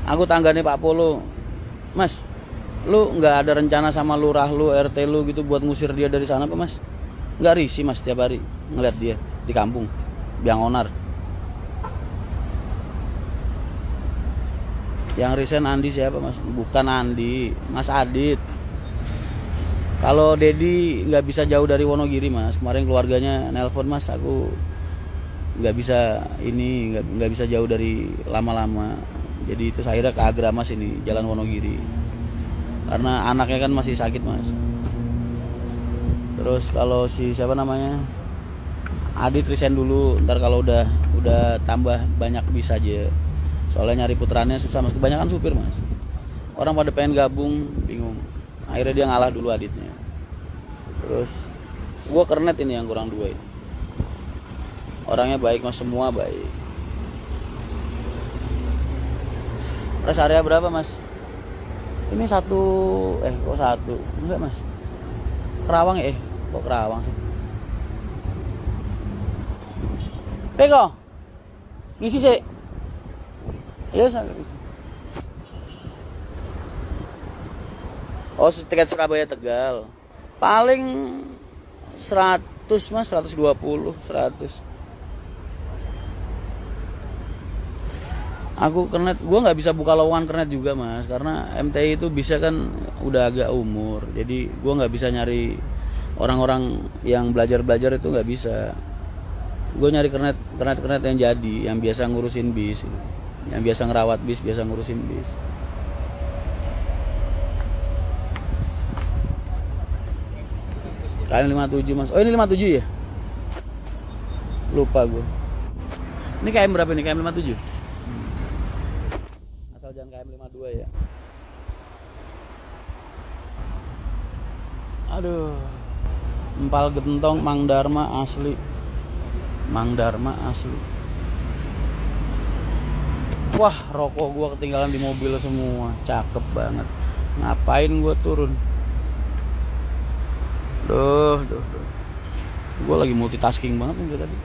Aku tanggane Pak Polo. Mas, lu nggak ada rencana sama lurah lu, RT lu gitu buat ngusir dia dari sana apa mas? Nggak risih mas tiap hari ngeliat dia di kampung biang onar. Yang resign Andi siapa mas? Bukan Andi, Mas Adit. Kalau Dedi nggak bisa jauh dari Wonogiri mas. Kemarin keluarganya nelpon mas, aku nggak bisa ini, nggak bisa jauh dari lama-lama. Jadi itu akhirnya ke Agramas ini, Jalan Wonogiri. Karena anaknya kan masih sakit mas. Terus kalau si siapa namanya Adit resign dulu, ntar kalau udah tambah banyak bisa aja. Soalnya nyari putranya susah mas, kebanyakan supir mas. Orang pada pengen gabung, bingung. Akhirnya dia ngalah dulu Aditnya. Terus gua kernet ini yang kurang dua ini. Orangnya baik mas, semua baik. Rest area berapa mas? Ini satu, kok satu? Enggak mas, Kerawang ya? Kok Kerawang sih? Peko, ngisi sih. Iya saya ngisi. Oh tiket Surabaya Tegal, paling 100 mas, 120, 100. Aku kernet, gue nggak bisa buka lowongan kernet juga mas, karena MTI itu bisa kan udah agak umur, jadi gue nggak bisa nyari orang-orang yang belajar itu nggak bisa. Gue nyari kernet yang jadi, yang biasa ngurusin bis, yang biasa ngerawat bis, biasa ngurusin bis. KM 57 mas, oh ini 57 ya? Lupa gue. Ini KM berapa nih? KM 57? Jangan KM 52 ya. Aduh, empal gentong Mang Dharma asli. Mang Dharma asli. Wah, rokok gua ketinggalan di mobil semua. Cakep banget. Ngapain gua turun? Duh. Gua lagi multitasking banget nih tadi.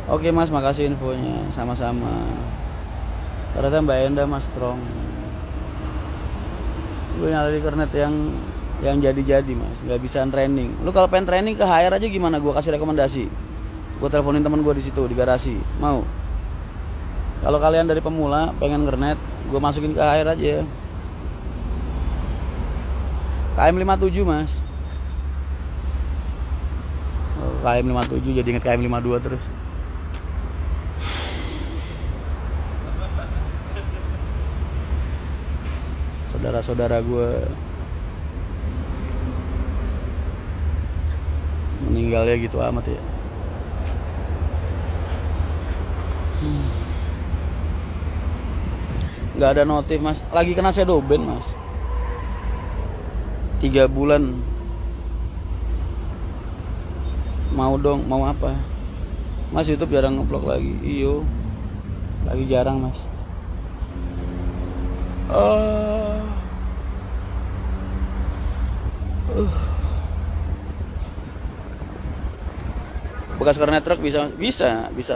Oke mas, makasih infonya. Sama-sama. Ternyata Mbak Enda mas strong. Gue nyari kernet yang jadi mas, nggak bisa training. Lu kalau pengen training ke HR aja gimana? Gue kasih rekomendasi. Gue teleponin teman gue di situ di garasi. Mau? Kalau kalian dari pemula pengen kernet, gue masukin ke HR aja. KM 57 mas. KM 57 jadi inget KM 52 terus. Saudara-saudara gue meninggalnya gitu amat ya. Nggak ada notif mas, lagi kena sedoben mas. 3 bulan. Mau dong, mau apa? Mas YouTube jarang nge-vlog lagi. Iyo, lagi jarang mas. Bekas kernet truk bisa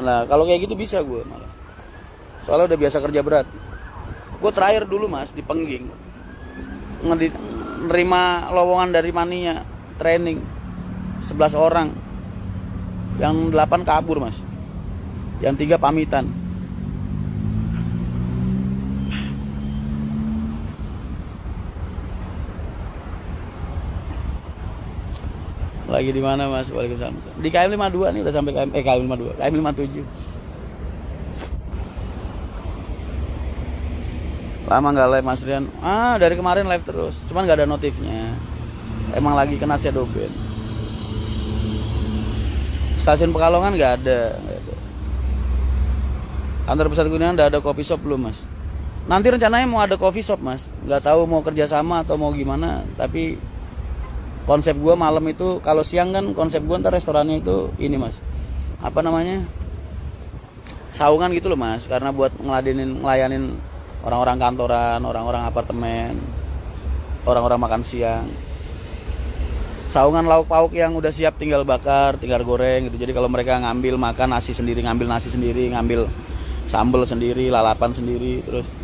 lah. Kalau kayak gitu bisa gue malah. Soalnya udah biasa kerja berat. Gue terakhir dulu mas di Pengging nerima lowongan dari Mania training 11 orang. Yang 8 kabur mas, yang 3 pamitan. Lagi di mana mas? Waalaikumsalam. Di KM 52 nih udah sampai KM 52, KM 57. Lama nggak live mas Rian? Dari kemarin live terus, cuman nggak ada notifnya. Emang lagi kena sedoben. Stasiun Pekalongan nggak ada. Kantor pusat Kuningan udah ada coffee shop belum mas? Nanti rencananya mau ada coffee shop mas. Nggak tahu mau kerjasama atau mau gimana. Tapi konsep gue malam itu, kalau siang kan konsep gue ntar restorannya itu ini mas. Apa namanya? Saungan gitu loh mas. Karena buat ngelayanin orang-orang kantoran, orang-orang apartemen, orang-orang makan siang. Saungan lauk pauk yang udah siap tinggal bakar, tinggal goreng gitu. Jadi kalau mereka ngambil makan nasi sendiri, ngambil nasi sendiri, ngambil sambal sendiri, lalapan sendiri, terus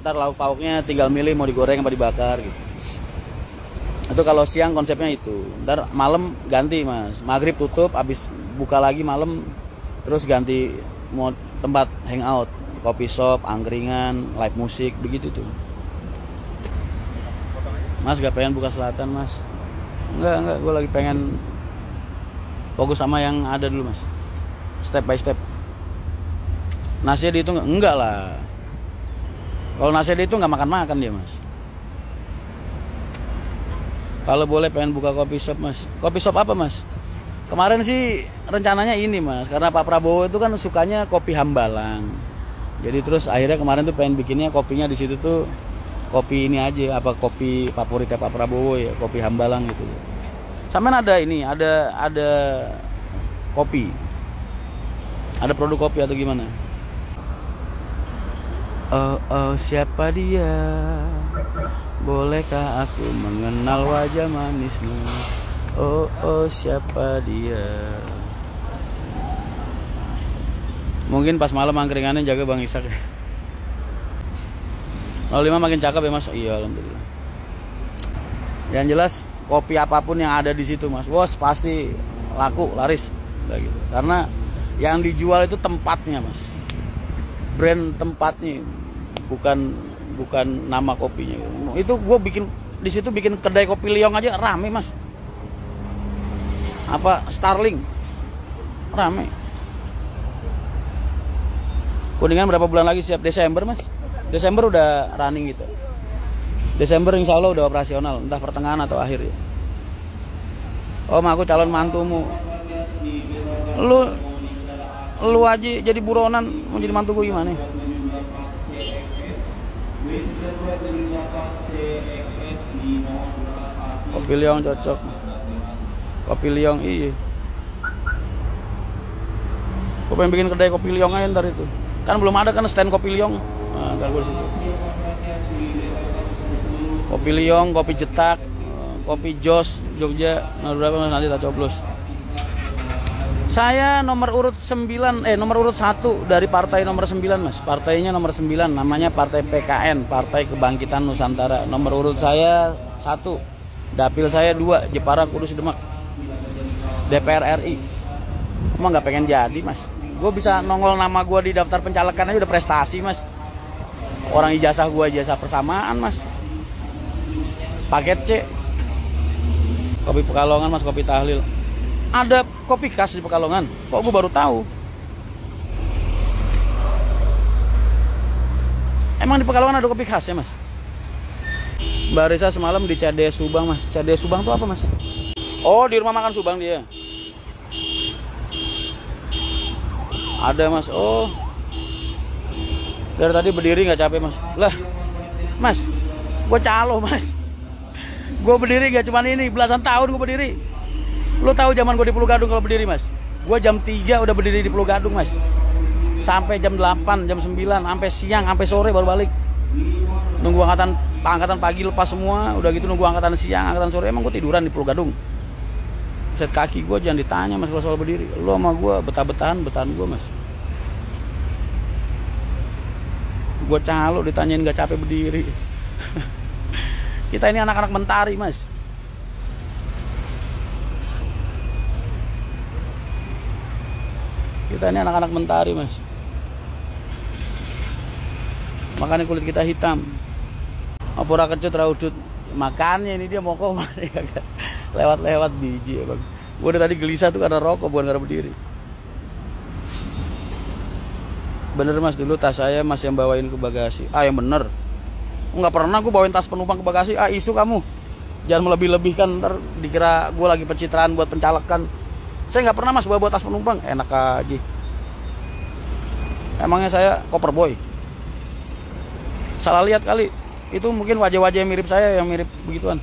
ntar lauk pauknya tinggal milih mau digoreng apa dibakar gitu. Itu kalau siang konsepnya itu. Ntar malam ganti mas, maghrib tutup, habis buka lagi malam, terus ganti mau tempat hangout, kopi shop, angkringan, live musik, begitu tuh. Mas gak pengen buka selatan mas? Enggak, gue lagi pengen fokus sama yang ada dulu mas, step by step. Nasinya dihitung enggak lah. Kalau nasinya dihitung nggak makan dia mas. Kalau boleh pengen buka kopi shop mas. Kopi shop apa mas? Kemarin sih rencananya ini mas, karena Pak Prabowo itu kan sukanya kopi Hambalang. Jadi terus akhirnya kemarin tuh pengen bikinnya kopinya di situ tuh kopi ini aja, apa kopi favoritnya Pak Prabowo ya, kopi Hambalang gitu. Sampean ada ini, ada kopi, ada produk kopi atau gimana? Oh siapa dia? Bolehkah aku mengenal wajah manismu? Oh siapa dia? Mungkin pas malam angkringannya jaga Bang Ishak. 05 makin cakep ya mas. Iya alhamdulillah. Yang jelas kopi apapun yang ada di situ mas, bos pasti laku laris gitu. Karena yang dijual itu tempatnya mas, brand tempatnya, bukan nama kopinya. Itu gue bikin di situ, bikin kedai kopi Liong aja rame mas. Apa Starling rame. Kuningan berapa bulan lagi siap? Desember mas. Desember udah running gitu. Desember insya Allah udah operasional, entah pertengahan atau akhir ya. Om aku calon mantumu. Lu aja jadi buronan mau jadi mantu gue gimana? Kopi Liong cocok. Kopi Liong iya. Gue pengen bikin kedai kopi Liong aja ntar itu. Kan belum ada kan stand kopi Liong. Nah, ntar gue disitu. Kopi Liong, kopi Jetak, kopi Jos, Jogja. Nah, berapa mas nanti tak coblos. Saya nomor urut 1 dari partai nomor 9 mas. Partainya nomor 9, namanya Partai PKN, Partai Kebangkitan Nusantara. Nomor urut saya 1. Dapil saya 2, Jepara Kudus Demak. DPR RI. Emang nggak pengen jadi mas. Gue bisa nongol nama gue di daftar pencalekan aja udah prestasi mas. Orang ijazah gue ijazah persamaan mas. Paket C. Kopi Pekalongan mas, kopi tahlil. Ada kopi khas di Pekalongan. Kok gue baru tahu. Emang di Pekalongan ada kopi khas ya mas? Mbak Risa semalam di Cade Subang mas. Cade Subang tuh apa mas? Oh di rumah makan Subang dia. Ada mas. Oh dari tadi berdiri nggak capek mas. Lah mas, gue calo mas. Gue berdiri gak cuman ini, belasan tahun gue berdiri. Lu tahu zaman gue di Pulau Gadung kalau berdiri mas? Gue jam 3 udah berdiri di Pulau Gadung mas. Sampai jam 8, jam 9, sampai siang, sampai sore baru balik. Nunggu angkatan pagi lepas semua, udah gitu nunggu angkatan siang, angkatan sore. Emang gue tiduran di Pulau Gadung. Set kaki gue jangan ditanya mas kalau soal berdiri. Lu sama gue betahan gue mas. Gue calo ditanyain gak capek berdiri. Kita ini anak-anak mentari mas. Kita ini anak-anak mentari mas. Makanya kulit kita hitam. Apura kecut raudut. Makannya ini dia mau kok lewat-lewat biji ya bang. Gue udah tadi gelisah tuh karena rokok bukan karena berdiri. Bener mas, dulu tas saya mas yang bawain ke bagasi. Yang bener. Nggak pernah gue bawain tas penumpang ke bagasi. Isu kamu. Jangan melebih-lebihkan, ntar dikira gue lagi pencitraan buat pencalekan. Saya nggak pernah mas bawa tas penumpang. Enak aja. Emangnya saya koper boy? Salah lihat kali. Itu mungkin wajah-wajah yang mirip saya yang mirip begituan.